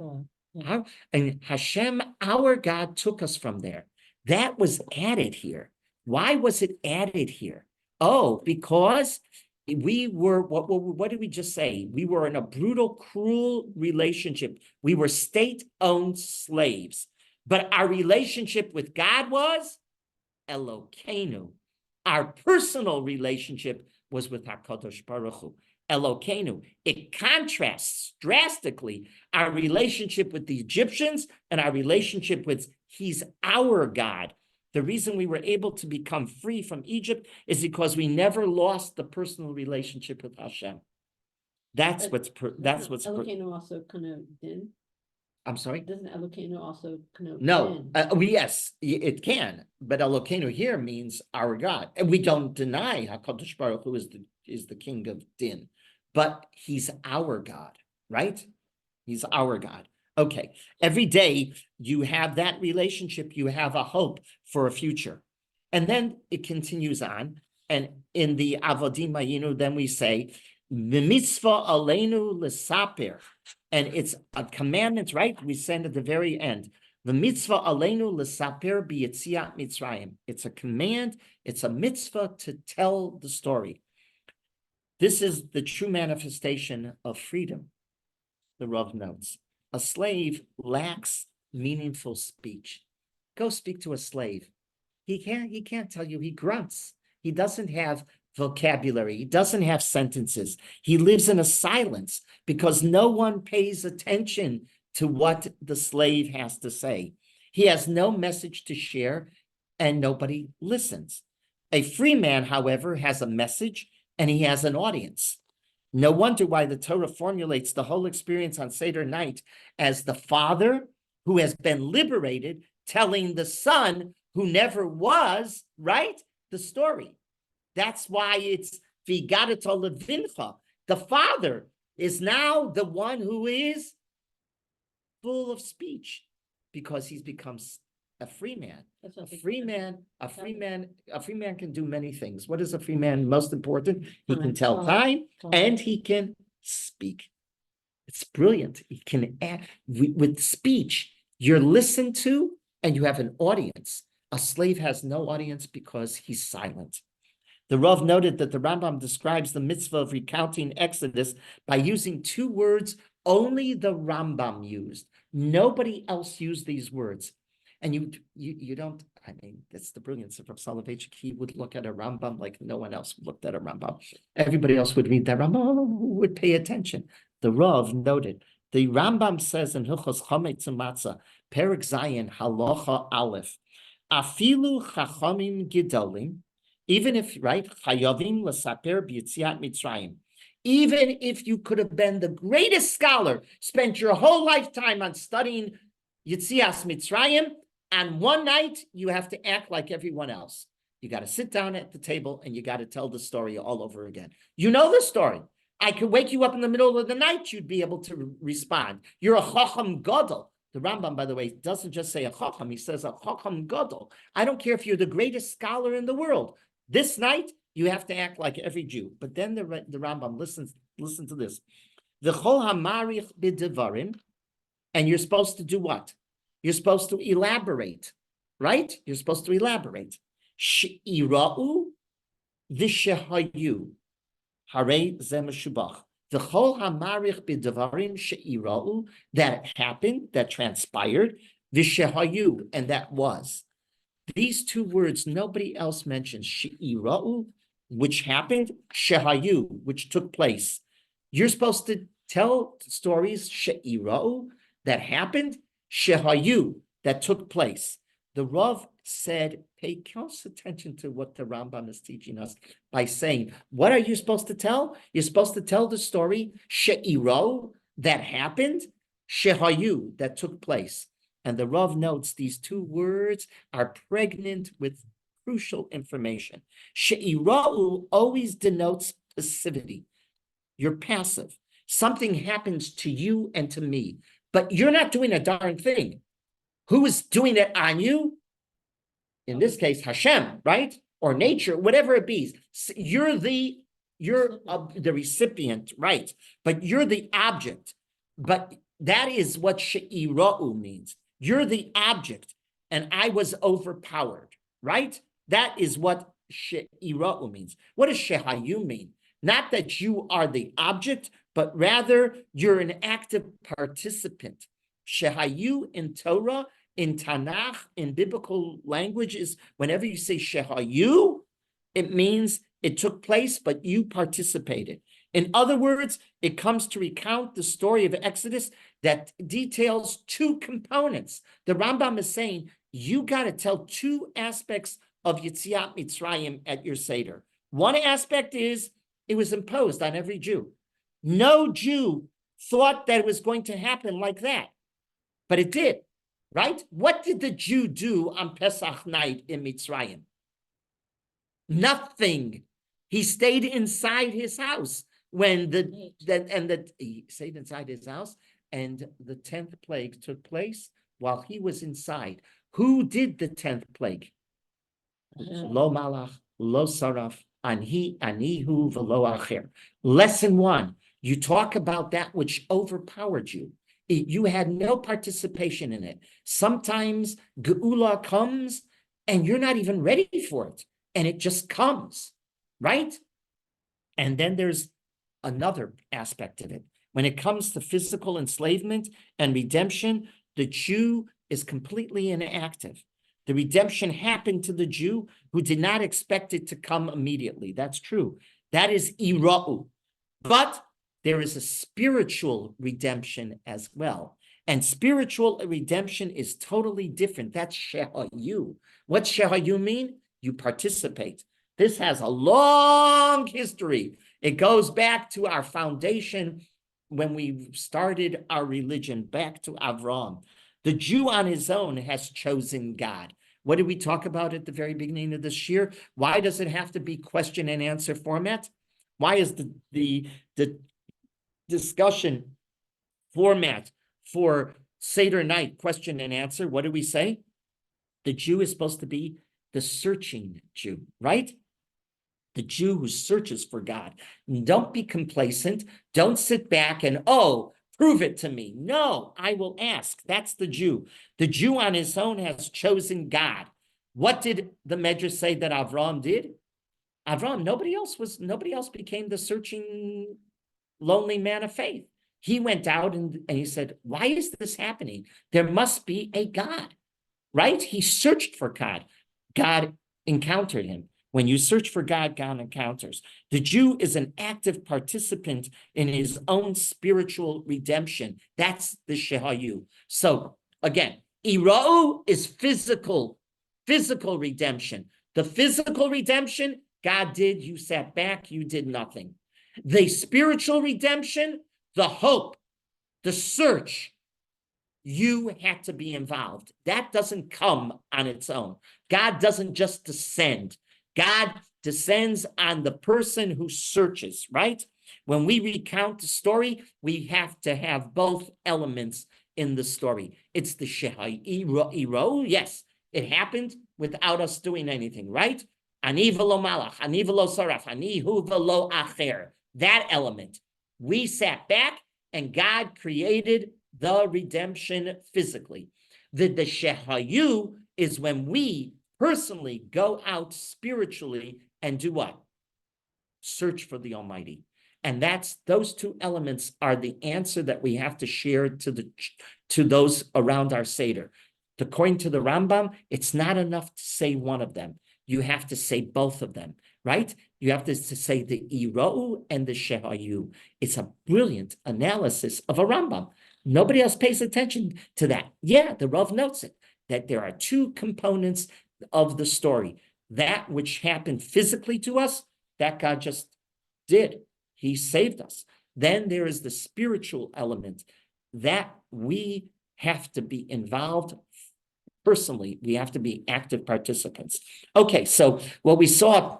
And Hashem, our God, took us from there. That was added here. Why was it added here? Oh, because we were, what did we just say? We were in a brutal, cruel relationship. We were state-owned slaves. But our relationship with God was Elokeinu. Our personal relationship was with HaKadosh Baruch Hu. Elokeinu. It contrasts drastically our relationship with the Egyptians and our relationship with He's our God. The reason we were able to become free from Egypt is because we never lost the personal relationship with Hashem. That's what's Elokeinu also connote din? I'm sorry? Doesn't Elokeinu also connote No, din? yes, it can, but Elokeinu here means our God. And we don't deny HaKadosh Baruch Hu is the king of din, but he's our God, right? He's our God. Okay, every day you have that relationship, you have a hope for a future. And then it continues on. And in the Avodim Hayinu, then we say, Mitzvah aleinu lesaper. And it's a commandment, right? We send at the very end. The mitzvah aleinu lesaper b'yetziat Mitzrayim. It's a command, it's a mitzvah to tell the story. This is the true manifestation of freedom, the Rav notes. A slave lacks meaningful speech. Go speak to a slave. He can't tell you, he grunts. He doesn't have vocabulary. He doesn't have sentences. He lives in a silence because no one pays attention to what the slave has to say. He has no message to share and nobody listens. A free man, however, has a message and he has an audience. No wonder why the Torah formulates the whole experience on Seder night as the father who has been liberated telling the son who never was, right, the story. That's why it's V'Gadato Levincha. The father is now the one who is full of speech because he's become a free man. A free man can do many things. What is a free man? Most important, he can tell time and he can speak. It's brilliant. He can add with speech. You're listened to and you have an audience. A slave has no audience because he's silent. The Rav noted that the Rambam describes the mitzvah of recounting Exodus by using 2 words only the Rambam used. Nobody else used these words. And you don't, I mean, that's the brilliance of Rav Soloveitchik. He would look at a Rambam like no one else looked at a Rambam. Everybody else would read that Rambam, would pay attention. The Rav noted, the Rambam says in Hilchos Chametz Matzah, Perek Zayin, Halacha Aleph, Afilu Chachamim Gedolim, even if, right, Chayavim L'Saper B'Yetziat Mitzrayim, even if you could have been the greatest scholar, spent your whole lifetime on studying Yitzias Mitzrayim. On one night, you have to act like everyone else. You got to sit down at the table and you got to tell the story all over again. You know the story. I could wake you up in the middle of the night, you'd be able to respond. You're a Chacham Gadol. The Rambam, by the way, doesn't just say a Chacham, he says a Chacham Gadol. I don't care if you're the greatest scholar in the world. This night, you have to act like every Jew. But then the Rambam, listen to this. The Chol HaMarich B'Devarim, and you're supposed to do what? You're supposed to elaborate, right? You're supposed to elaborate. She'ira'u v'shehayu. Harei ze meshubach. The chol hamarich b'devarim she'ira'u, that happened, that transpired, v'shehayu, and that was. These two words, nobody else mentions. She'ira'u, which happened, shehayu, which took place. You're supposed to tell stories, she'ira'u, that happened, shehayu, that took place. The Rav said, pay close attention to what the Rambam is teaching us by saying, what are you supposed to tell? You're supposed to tell the story, she'iro, that happened, shehayu, that took place. And the Rav notes these two words are pregnant with crucial information. She'iro always denotes passivity. You're passive. Something happens to you and to me, but you're not doing a darn thing. Who is doing it on you? In this case, Hashem, right? Or nature, whatever it be. You're the recipient, right? But you're the object. But that is what she'ira'u means. You're the object, and I was overpowered, right? That is what she'ira'u means. What does shehayu mean? Not that you are the object, but rather you're an active participant. Shehayu in Torah, in Tanakh, in biblical language is whenever you say shehayu, it means it took place, but you participated. In other words, it comes to recount the story of Exodus that details two components. The Rambam is saying, you got to tell two aspects of Yetziat Mitzrayim at your Seder. One aspect is it was imposed on every Jew. No Jew thought that it was going to happen like that, but it did, right? What did the Jew do on Pesach night in Mitzrayim? Nothing. He stayed inside his house when he stayed inside his house, and the 10th plague took place while he was inside. Who did the 10th plague? Lo malach, lo saraf, anihu v'lo acher. Lesson 1. You talk about that which overpowered you. You had no participation in it. Sometimes Geula comes and you're not even ready for it. And it just comes, right? And then there's another aspect of it. When it comes to physical enslavement and redemption, the Jew is completely inactive. The redemption happened to the Jew who did not expect it to come immediately. That's true. That is ira'u. But there is a spiritual redemption as well. And spiritual redemption is totally different. That's shehayu. What's shehayu mean? You participate. This has a long history. It goes back to our foundation when we started our religion, back to Avram. The Jew on his own has chosen God. What did we talk about at the very beginning of this year? Why does it have to be question and answer format? Why is the discussion format for Seder night question and answer? What do we say? The Jew is supposed to be the searching Jew, right? The Jew who searches for God. And don't be complacent. Don't sit back and, prove it to me. No, I will ask. That's the Jew. The Jew on his own has chosen God. What did the Medrash say that Avram did? Avram, nobody else became the searching, lonely man of faith. He went out and he said, why is this happening? There must be a God, right? He searched for God. God encountered him. When you search for God, God encounters. The Jew is an active participant in his own spiritual redemption. That's the shehayu. So again, ira'u is physical redemption. The physical redemption, God did, you sat back, you did nothing. The spiritual redemption, the hope, the search, You had to be involved. That doesn't come on its own. God doesn't just descend. God descends on the person who searches, right? When we recount the story, we have to have both elements in the story. It's the Shehai, yes, it happened without us doing anything, right? Ani v'lo malach, ani v'lo saraf, ani hu v'lo acher. That element. We sat back and God created the redemption physically. The Shehayu is when we personally go out spiritually and do what? Search for the Almighty. And that's those two elements are the answer that we have to share to those around our Seder. According to the Rambam, it's not enough to say one of them. You have to say both of them, right? You have to say the Irou and the Shehayu. It's a brilliant analysis of a Rambam. Nobody else pays attention to that. Yeah, the Rav notes it, that there are two components of the story. That which happened physically to us, that God just did. He saved us. Then there is the spiritual element that we have to be involved personally. We have to be active participants. Okay, so what we saw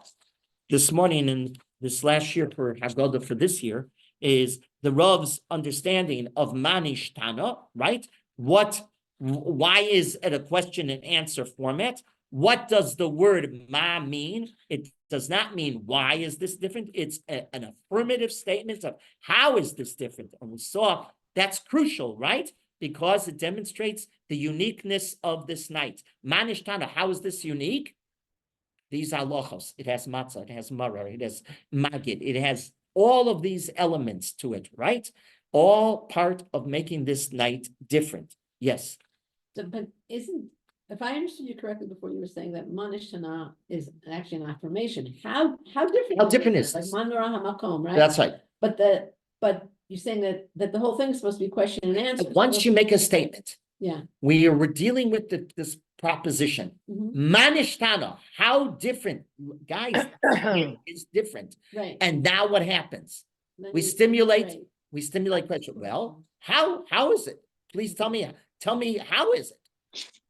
this morning and this last year for Haggadah for this year is the Rav's understanding of Manish Tana, right? Why is it a question and answer format? What does the word ma mean? It does not mean why is this different. It's an affirmative statement of how is this different? And we saw that's crucial, right? Because it demonstrates the uniqueness of this night. Manish Tana, how is this unique? These are lochos. It has matzah, it has maror, it has magid, it has all of these elements to it, right? All part of making this night different. Yes. So, but if I understood you correctly before, you were saying that Manishana is actually an affirmation. How different? How different is like this? Manora Hamakom, right? That's right. But you're saying that the whole thing is supposed to be question and answer. Once you make a statement, Yeah. we're dealing with this proposition. Mhm. Manishtana, how different, guys, is different. Right. And now what happens? Then We you- stimulate, right. we stimulate question. Well, how is it? Please tell me how is it?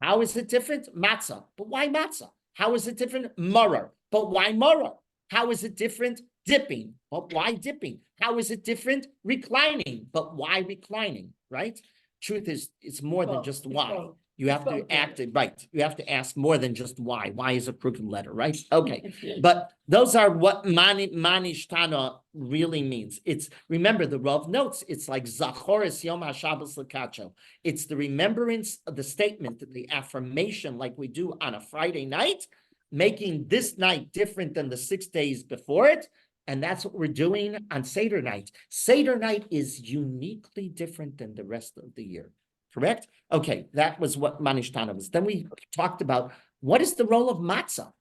How is it different? Matzah. But why matzah? How is it different? Maror. But why maror? How is it different? Dipping. But why dipping? How is it different? Reclining. But why reclining? Right? Truth is, it's more than Both. just It's why. both. You have to both, act it right. You have to ask more than just why. Why is a crooked letter, right? Okay. It's- But those are what manishtana really means. It's, remember the Rav notes, it's like zachoris yom haShabbos lekacho. It's the remembrance of the statement, the affirmation like we do on a Friday night, making this night different than the 6 days before it. And that's what we're doing on Seder night. Seder night is uniquely different than the rest of the year. Correct? Okay, that was what Manishtana was. Then we talked about what is the role of matzah?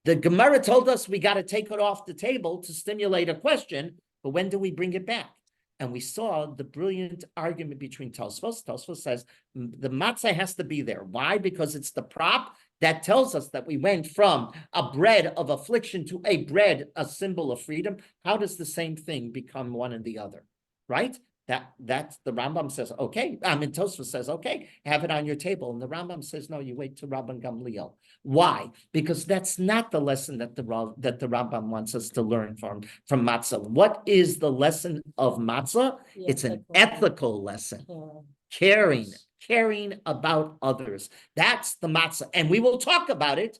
The Gemara told us we got to take it off the table to stimulate a question, but when do we bring it back? And we saw the brilliant argument between Tosfos. Tosfos says the matzah has to be there. Why? Because it's the prop that tells us that we went from a bread of affliction to a bread, a symbol of freedom. How does the same thing become one and the other? Right? That's the Rambam says, okay. Tosfos says, okay, have it on your table. And the Rambam says, no, you wait to Rabban Gamliel. Why? Because that's not the lesson that the Rambam wants us to learn from matzah. What is the lesson of matzah? It's an ethical lesson. Caring about others. That's the matzah. And we will talk about it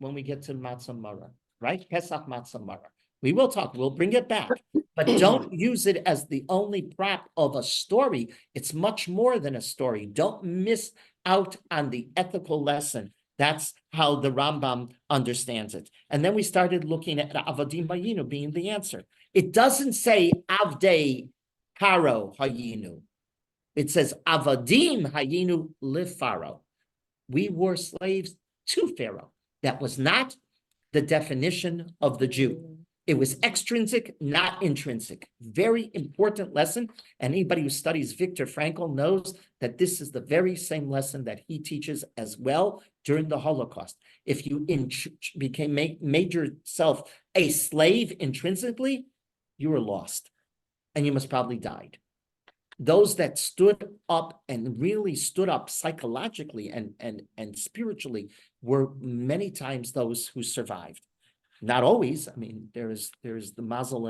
when we get to matzah maror, right? Pesach matzah maror. We will talk, we'll bring it back, but don't use it as the only prop of a story. It's much more than a story. Don't miss out on the ethical lesson. That's how the Rambam understands it. And then we started looking at Avadim Hayinu being the answer. It doesn't say Avdei Karo Hayinu. It says Avadim Hayinu Lifaro. We were slaves to Pharaoh. That was not the definition of the Jew. It was extrinsic, not intrinsic. Very important lesson. Anybody who studies Viktor Frankl knows that this is the very same lesson that he teaches as well during the Holocaust. If you made yourself a slave intrinsically, you were lost, and you most probably died. those that stood up and really stood up psychologically and spiritually were many times those who survived. Not always. I mean, there's the mazel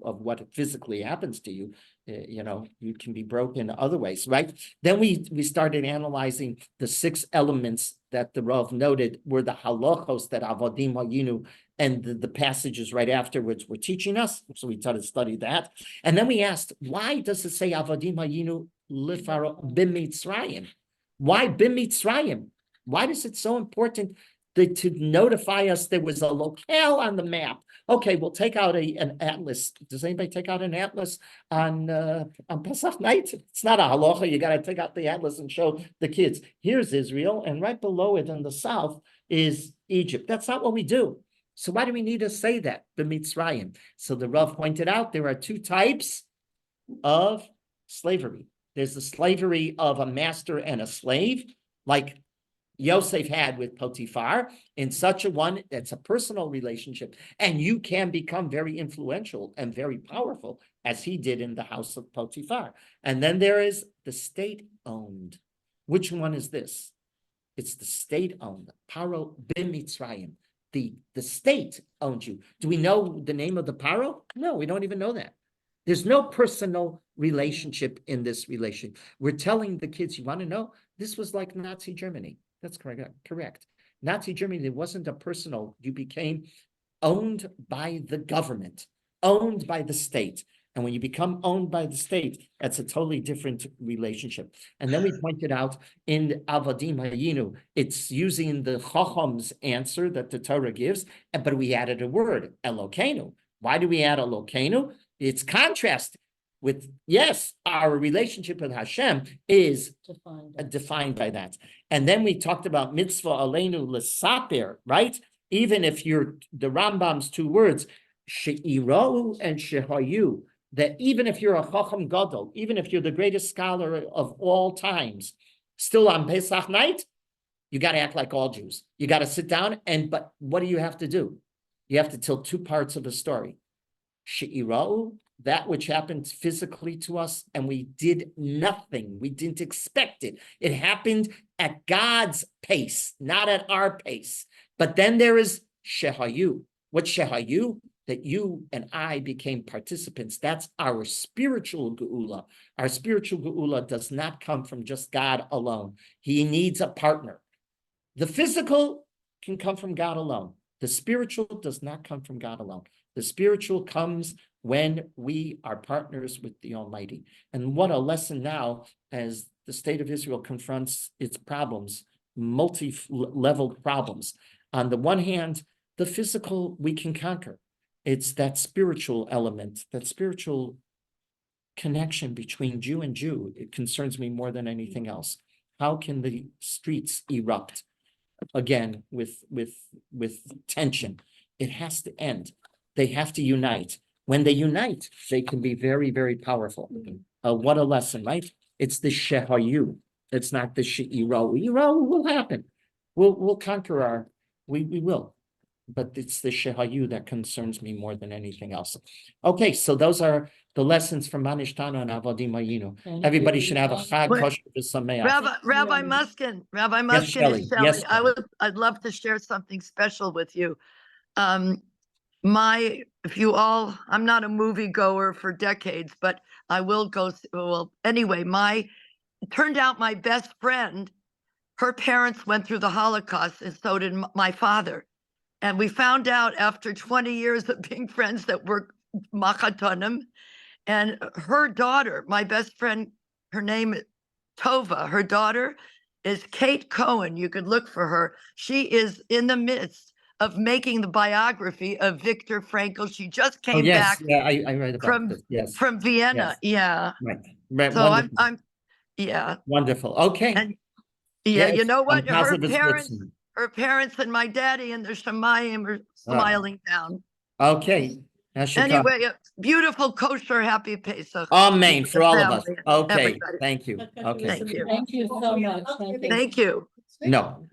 of what physically happens to you. You can be broken other ways, right? Then we started analyzing the 6 elements that the Rav noted were the halachos that Avodim Hayinu and the passages right afterwards were teaching us. So we started to study that. And then we asked, why does it say Avodim Hayinu lifaro b'mitzrayim? Why b'mitzrayim? Why is it so important to notify us there was a locale on the map? Okay, we'll take out an atlas. Does anybody take out an atlas on Pesach night? It's not a halacha. You got to take out the atlas and show the kids. Here's Israel, and right below it in the south is Egypt. That's not what we do. So why do we need to say that? B'mitzrayim. So the Rav pointed out there are 2 types of slavery. There's the slavery of a master and a slave, like Yosef had with Potiphar, in such a one that's a personal relationship, and you can become very influential and very powerful, as he did in the house of Potiphar. And then there is the state-owned. Which one is this? It's the state-owned. Paro b'mitzrayim. The state owns you. Do we know the name of the paro? No, we don't even know that. There's no personal relationship in this relation. We're telling the kids, you want to know? This was like Nazi Germany. That's correct. Nazi Germany, there wasn't a personal, you became owned by the government, owned by the state. And when you become owned by the state, that's a totally different relationship. And then we pointed out in Avodim Hayinu, it's using the Chacham's answer that the Torah gives, but we added a word, Elokeinu. Why do we add Elokeinu? It's contrast with, yes, our relationship with Hashem is defined by that. And then we talked about mitzvah aleinu l'saper, right? Even if you're, the Rambam's 2 words, she'irau and shehayu, that even if you're a Chacham Gadol, even if you're the greatest scholar of all times, still on Pesach night, you got to act like all Jews. You got to sit down but what do you have to do? You have to tell 2 parts of a story. She'irau, that which happened physically to us, and we did nothing. We didn't expect it. It happened at God's pace, not at our pace. But then there is shehayu. What's shehayu? That you and I became participants. That's our spiritual geula. Our spiritual geula does not come from just God alone. He needs a partner. The physical can come from God alone. The spiritual does not come from God alone. The spiritual comes when we are partners with the Almighty. And what a lesson now as the state of Israel confronts its problems, multi-level problems. On the one hand, the physical we can conquer. It's that spiritual element, that spiritual connection between Jew and Jew. It concerns me more than anything else. How can the streets erupt again with tension? It has to end. They have to unite. When they unite, they can be very, very powerful. What a lesson, right? It's the shehayu. It's not the she'irau. Irau will happen. We'll conquer we will. But it's the shehayu that concerns me more than anything else. Okay, so those are the lessons from Manishtana and Avodim Hayinu. Everybody should have a chag kosher v'sameach. Rabbi Muskin, Yes, Shelley. is Shelley. Yes, Shelley. I'd love to share something special with you. I'm not a movie goer for decades, but I will go. Well, anyway, it turned out my best friend, her parents went through the Holocaust, and so did my father. And we found out after 20 years of being friends that we're machatonim. And her daughter, my best friend, her name is Tova. Her daughter is Kate Cohen. You could look for her. She is in the midst of making the biography of Viktor Frankl. She just came back. Yeah, I read about this. Yes, from Vienna. Yes. Yeah. Right. So Wonderful. I'm yeah. Wonderful. Okay. And yeah, Yes, you know what? I'm positive it's listening. Her parents and my daddy and the Shemayim are smiling down. Okay. Anyway, a beautiful, kosher, happy Pesach. Amen for all of us. Family, Okay. everybody. Thank you. Okay. Thank you. Thank you so much. Thank you. Thank you. No.